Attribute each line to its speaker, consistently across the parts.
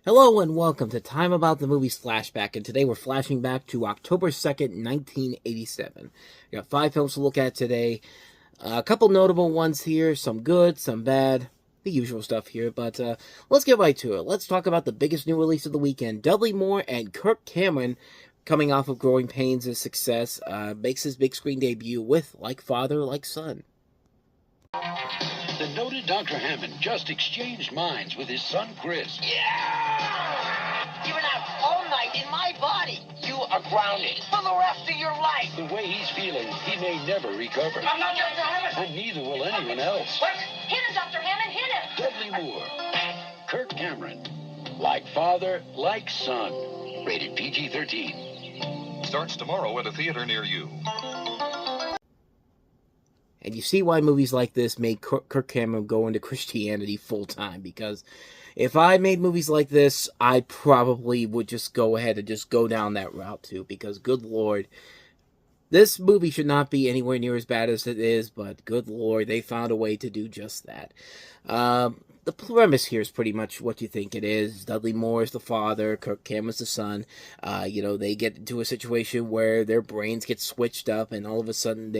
Speaker 1: Hello and welcome to Time About the Movies Flashback, and today we're flashing back to October 2nd, 1987. We got 5 films to look at today. A couple notable ones here, some good, some bad, the usual stuff here, but let's get right to it. Let's talk about the biggest new release of the weekend. Dudley Moore and Kirk Cameron, coming off of Growing Pains' success, makes his big screen debut with Like Father, Like Son.
Speaker 2: The noted Dr. Hammond just exchanged minds with his son, Chris.
Speaker 3: Yeah! You've been out all night in my body. You are grounded for the rest of your life.
Speaker 2: The way he's feeling, he may never recover.
Speaker 3: I'm not Dr. Hammond.
Speaker 2: And neither will anyone else.
Speaker 3: What? Hit him, Dr. Hammond, hit him.
Speaker 2: Dudley Moore, Kirk Cameron, Like Father, Like Son. Rated PG-13.
Speaker 4: Starts tomorrow at a theater near you.
Speaker 1: And you see why movies like this made Kirk Cameron go into Christianity full-time, because if I made movies like this, I probably would just go ahead and just go down that route too, because good Lord, this movie should not be anywhere near as bad as it is, but good Lord, they found a way to do just that. The premise here is pretty much what you think it is. Dudley Moore is the father, Kirk Cameron's the son. They get into a situation where their brains get switched up, and all of a sudden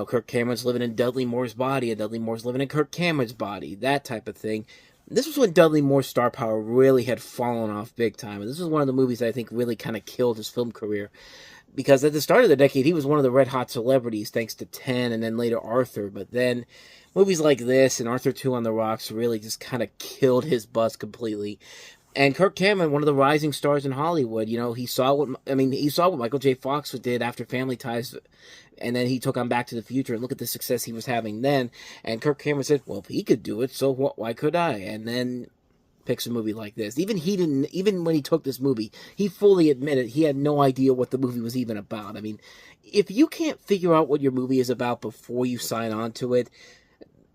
Speaker 1: Kirk Cameron's living in Dudley Moore's body, and Dudley Moore's living in Kirk Cameron's body, that type of thing. This was when Dudley Moore's star power really had fallen off big time, and this was one of the movies that I think really kind of killed his film career. Because at the start of the decade, he was one of the red-hot celebrities, thanks to 10 and then later Arthur. But then movies like this and Arthur 2 on the Rocks really just kind of killed his buzz completely. And Kirk Cameron, one of the rising stars in Hollywood, he saw what Michael J. Fox did after Family Ties, and then he took on Back to the Future, and look at the success he was having then. And Kirk Cameron said, well, if he could do it, so what? Why could I? And then picks a movie like this. Even when he took this movie, he fully admitted he had no idea what the movie was even about. I mean, if you can't figure out what your movie is about before you sign on to it,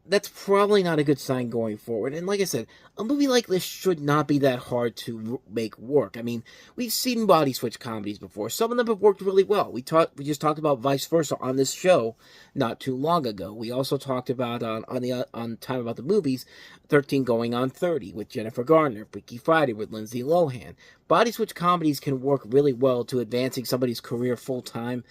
Speaker 1: that's probably not a good sign going forward. And like I said, a movie like this should not be that hard to make work. I mean, we've seen body switch comedies before. Some of them have worked really well. We just talked about Vice Versa on this show not too long ago. We also talked about on Time About the Movies, 13 Going on 30 with Jennifer Garner, Freaky Friday with Lindsay Lohan. Body switch comedies can work really well to advancing somebody's career full time.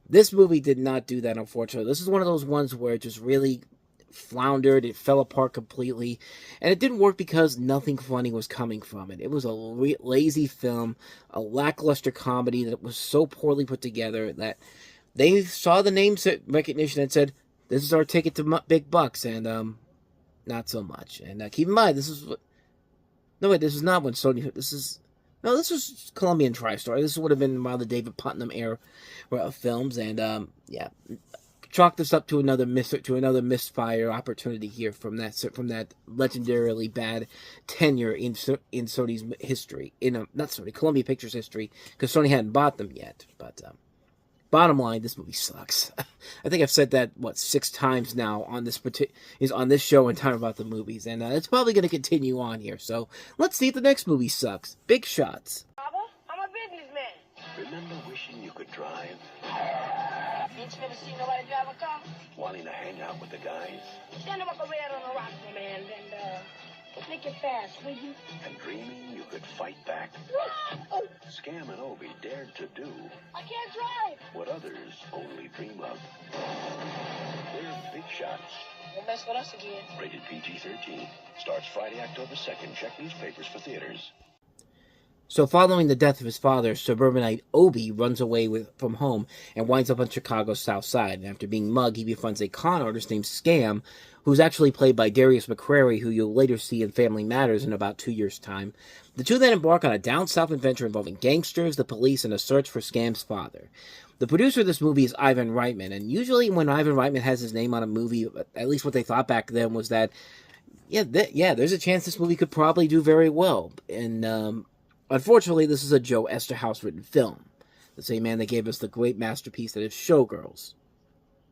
Speaker 1: This movie did not do that, unfortunately. This is one of those ones where it just really floundered, it fell apart completely, and it didn't work because nothing funny was coming from it. It was a lazy film, a lackluster comedy that was so poorly put together that they saw the name recognition and said, this is our ticket to big bucks, and not so much. And keep in mind, this is not when Sony, this was Colombian TriStar. This would have been around the David Putnam era of films, and chalk this up to another misfire opportunity here from that legendarily bad tenure in Sony's history, Columbia Pictures history, because Sony hadn't bought them yet. But bottom line, this movie sucks. I think I've said that 6 times now on this show and Time About the Movies, and it's probably going to continue on here. So let's see if the next movie sucks. Big Shots.
Speaker 3: Papa, I'm a businessman.
Speaker 2: Remember wishing you could drive?
Speaker 3: Ain't you never seen nobody drive a car?
Speaker 2: Wanting to hang out with the guys?
Speaker 3: Stand up a red on the rock for me and make it fast, will you?
Speaker 2: And dreaming you could fight back? Scam and Obi dared to do
Speaker 3: I can't drive.
Speaker 2: what others only dream of. They're Big Shots.
Speaker 3: Don't mess with us again.
Speaker 2: Rated PG-13. Starts Friday, October 2nd. Check newspapers for theaters.
Speaker 1: So following the death of his father, suburbanite Obi runs away from home and winds up on Chicago's South Side. And after being mugged, he befriends a con artist named Scam, who's actually played by Darius McCrary, who you'll later see in Family Matters in about 2 years' time. The two then embark on a down-south adventure involving gangsters, the police, and a search for Scam's father. The producer of this movie is Ivan Reitman, and usually when Ivan Reitman has his name on a movie, at least what they thought back then was that, there's a chance this movie could probably do very well. And unfortunately, this is a Joe Esterhaus written film. The same man that gave us the great masterpiece that is Showgirls.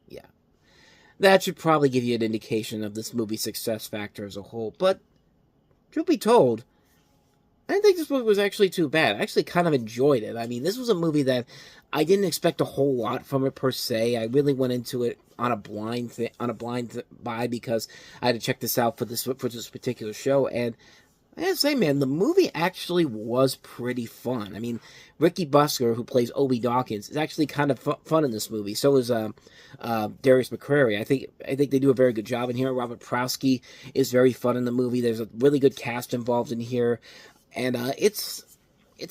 Speaker 1: Yeah. That should probably give you an indication of this movie's success factor as a whole. But, truth be told, I didn't think this movie was actually too bad. I actually kind of enjoyed it. I mean, this was a movie that I didn't expect a whole lot from it per se. I really went into it on a blind buy because I had to check this out for this particular show. And I gotta say, man, the movie actually was pretty fun. I mean, Ricky Busker, who plays Obi Dawkins, is actually kind of fun in this movie. So is Darius McCrary. I think they do a very good job in here. Robert Prowski is very fun in the movie. There's a really good cast involved in here, and it's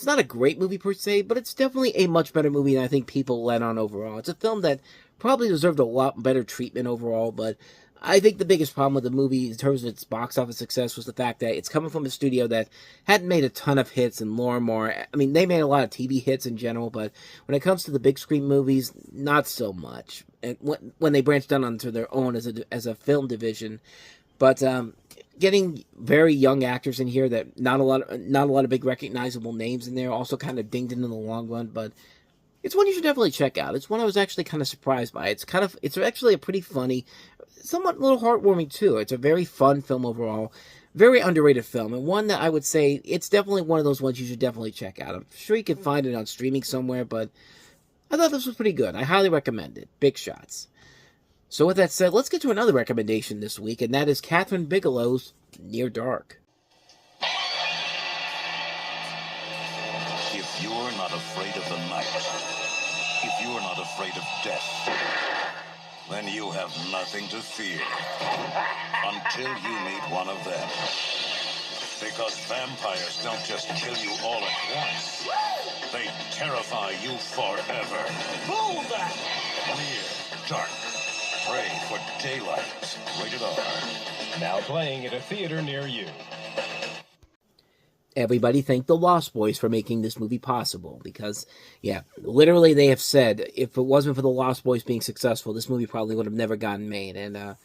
Speaker 1: not a great movie per se, but it's definitely a much better movie than I think people let on overall. It's a film that probably deserved a lot better treatment overall, but I think the biggest problem with the movie in terms of its box office success was the fact that it's coming from a studio that hadn't made a ton of hits in Lorimar. I mean, they made a lot of TV hits in general, but when it comes to the big screen movies, not so much. And when they branched out onto their own as a film division, but getting very young actors in here that not a lot of big recognizable names in there also kind of dinged in the long run, but it's one you should definitely check out. It's one I was actually kind of surprised by. It's actually a pretty funny, somewhat a little heartwarming too. It's a very fun film overall, very underrated film, and one that I would say it's definitely one of those ones you should definitely check out. I'm sure you can find it on streaming somewhere, but I thought this was pretty good. I highly recommend it. Big shots. So with that said, let's get to another recommendation this week, and that is Kathryn Bigelow's Near Dark.
Speaker 4: If you're not afraid of the night, if you're not afraid of death, then you have nothing to fear until you meet one of them. Because vampires don't just kill you all at once. They terrify you forever.
Speaker 3: Move that!
Speaker 4: Near Dark. Pray for daylight. Rated R.
Speaker 5: Now playing at a theater near you.
Speaker 1: Everybody thank the Lost Boys for making this movie possible, because, yeah, literally they have said, if it wasn't for the Lost Boys being successful, this movie probably would have never gotten made, and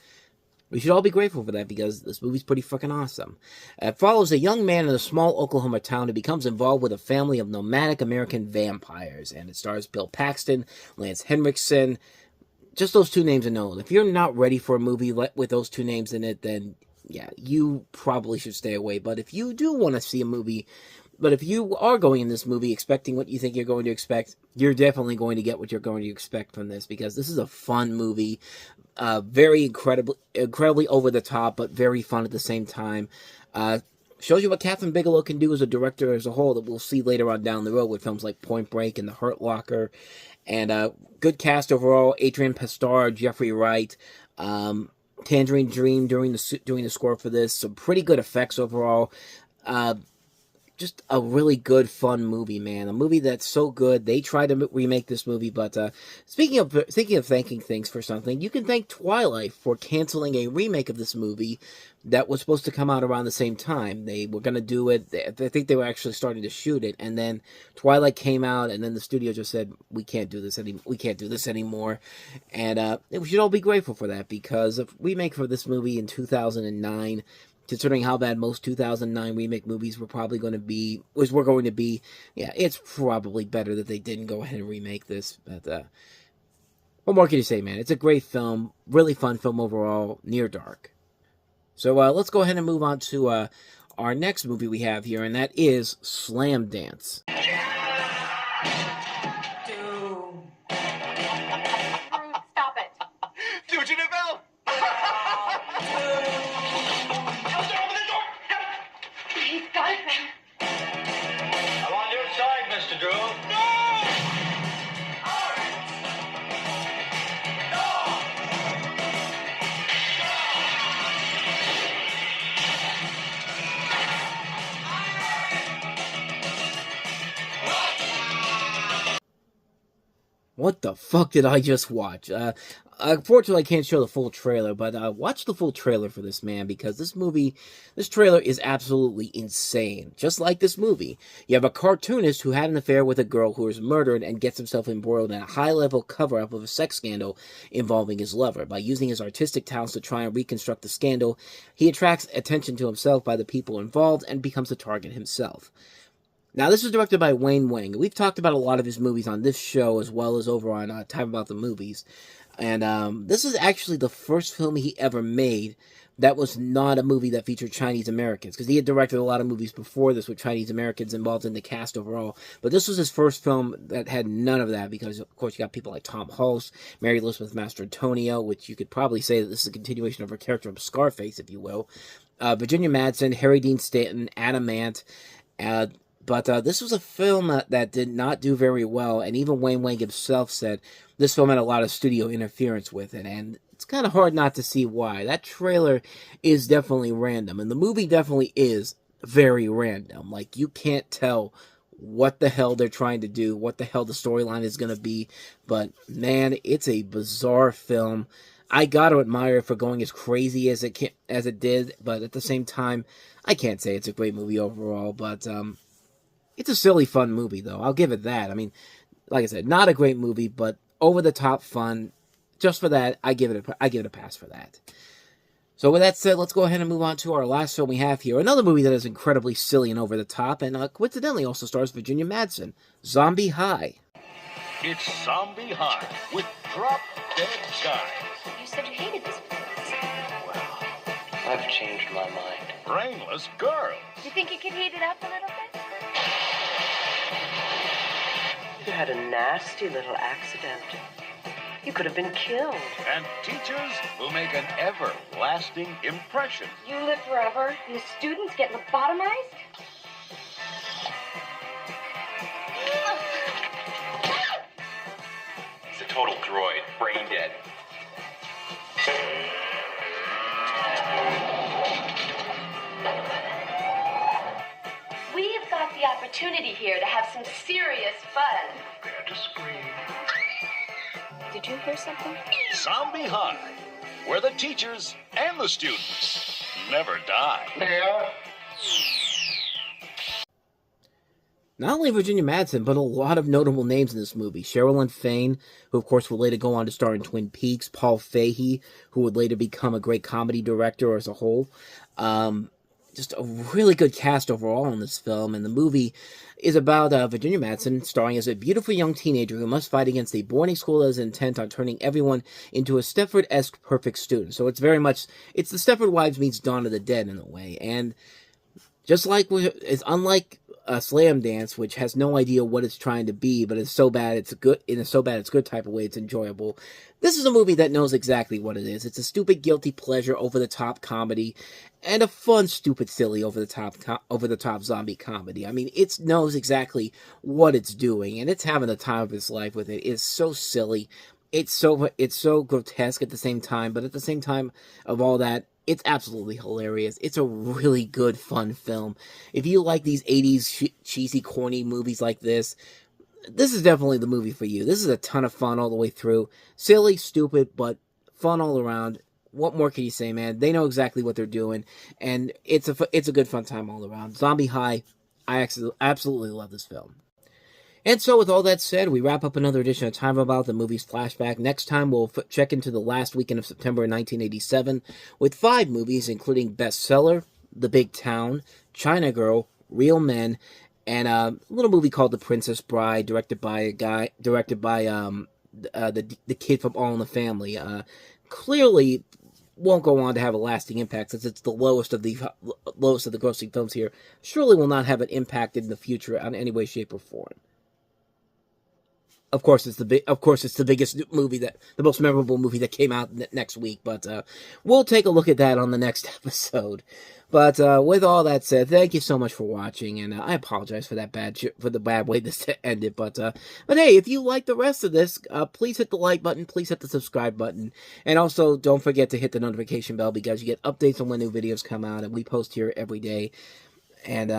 Speaker 1: we should all be grateful for that, because this movie's pretty fucking awesome. It follows a young man in a small Oklahoma town who becomes involved with a family of nomadic American vampires, and it stars Bill Paxton, Lance Henriksen, just those two names alone. If you're not ready for a movie with those two names in it, then yeah, you probably should stay away. But if you do want to see a movie, but if you are going in this movie expecting what you think you're going to expect, you're definitely going to get what you're going to expect from this, because this is a fun movie, very incredibly over the top, but very fun at the same time. Shows you what Kathryn Bigelow can do as a director as a whole, that we'll see later on down the road with films like Point Break and The Hurt Locker. And good cast overall: Adrian Pastar, Jeffrey Wright, Tangerine Dream doing the score for this. Some pretty good effects overall. Just a really good, fun movie, man. A movie that's so good. They tried to remake this movie, but speaking of thanking things for something, you can thank Twilight for canceling a remake of this movie that was supposed to come out around the same time. They were going to do it. I think they were actually starting to shoot it, and then Twilight came out, and then the studio just said, we can't do this anymore. And we should all be grateful for that, because a remake for this movie in 2009, considering how bad most 2009 remake movies were going to be, yeah, it's probably better that they didn't go ahead and remake this. But what more can you say, man? It's a great film, really fun film overall, Near Dark. So let's go ahead and move on to our next movie we have here, and that is Slam Dance.
Speaker 6: Stop it.
Speaker 3: Do what you do, Bill!
Speaker 6: He's got it.
Speaker 3: I'm on your side, Mr. Drew. No!
Speaker 1: What the fuck did I just watch? Unfortunately, I can't show the full trailer, but watch the full trailer for this, man, because this trailer is absolutely insane. Just like this movie. You have a cartoonist who had an affair with a girl who was murdered and gets himself embroiled in a high-level cover-up of a sex scandal involving his lover. By using his artistic talents to try and reconstruct the scandal, he attracts attention to himself by the people involved and becomes a target himself. Now, this is directed by Wayne Wang. We've talked about a lot of his movies on this show, as well as over on Time About the Movies. And this is actually the first film he ever made that was not a movie that featured Chinese Americans, because he had directed a lot of movies before this with Chinese Americans involved in the cast overall. But this was his first film that had none of that, because of course you got people like Tom Hulse, Mary Elizabeth Mastrantonio, which you could probably say that this is a continuation of her character of Scarface, if you will. Virginia Madsen, Harry Dean Stanton, Adam Ant. But this was a film that did not do very well, and even Wayne Wang himself said this film had a lot of studio interference with it, and it's kind of hard not to see why. That trailer is definitely random, and the movie definitely is very random. Like, you can't tell what the hell they're trying to do, what the hell the storyline is going to be, but man, it's a bizarre film. I got to admire it for going as crazy as it did, but at the same time, I can't say it's a great movie overall, but it's a silly, fun movie, though. I'll give it that. I mean, like I said, not a great movie, but over-the-top fun. Just for that, I give it a pass for that. So with that said, let's go ahead and move on to our last film we have here. Another movie that is incredibly silly and over the top, and coincidentally also stars Virginia Madsen, Zombie High.
Speaker 4: It's Zombie High with Drop Dead Guys.
Speaker 6: You said you hated this place.
Speaker 3: Well, I've changed my mind.
Speaker 4: Brainless girls.
Speaker 6: Do you think you could heat it up a little bit?
Speaker 3: You had a nasty little accident. You could have been killed.
Speaker 4: And teachers who make an everlasting impression.
Speaker 6: You live forever, and the students get lobotomized?
Speaker 2: He's a total droid, brain dead.
Speaker 6: We've got the opportunity here to have some serious fun.
Speaker 2: Prepare to scream.
Speaker 6: Did you hear something?
Speaker 4: Zombie High, where the teachers and the students never die.
Speaker 1: Not only Virginia Madsen, but a lot of notable names in this movie. Sherilyn Fane, who of course would later go on to star in Twin Peaks. Paul Fahey, who would later become a great comedy director as a whole. Just a really good cast overall in this film, and the movie is about Virginia Madsen starring as a beautiful young teenager who must fight against a boarding school that is intent on turning everyone into a Stepford-esque perfect student. So it's very much, it's the Stepford Wives meets Dawn of the Dead in a way, and just like, it's unlike Slam Dance, which has no idea what it's trying to be, but it's so bad it's good, in a so bad it's good type of way, it's enjoyable. This is a movie that knows exactly what it is. It's a stupid, guilty pleasure, over-the-top comedy, and a fun, stupid, silly, over-the-top zombie comedy. I mean, it knows exactly what it's doing, and it's having the time of its life with it. It's so silly. It's so grotesque at the same time, but at the same time of all that, it's absolutely hilarious. It's a really good, fun film. If you like these 80s cheesy, corny movies like this is definitely the movie for you. This is a ton of fun all the way through. Silly, stupid, but fun all around. What more can you say, man? They know exactly what they're doing, and it's a good, fun time all around. Zombie High, I absolutely love this film. And so, with all that said, we wrap up another edition of Time About the Movies Flashback. Next time, we'll check into the last weekend of September 1987 with 5 movies, including Bestseller, The Big Town, China Girl, Real Men, and a little movie called The Princess Bride, directed by the kid from All in the Family. Clearly won't go on to have a lasting impact, since it's the lowest of the grossing films here. Surely will not have an impact in the future in any way, shape, or form. Of course, it's the biggest movie, the most memorable movie that came out next week. But we'll take a look at that on the next episode. But with all that said, thank you so much for watching, and I apologize for the bad way this ended. But hey, if you like the rest of this, please hit the like button, please hit the subscribe button, and also don't forget to hit the notification bell, because you get updates on when new videos come out, and we post here every day. And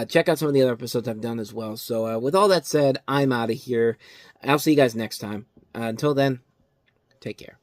Speaker 1: check out some of the other episodes I've done as well. So with all that said, I'm out of here. I'll see you guys next time. Until then, take care.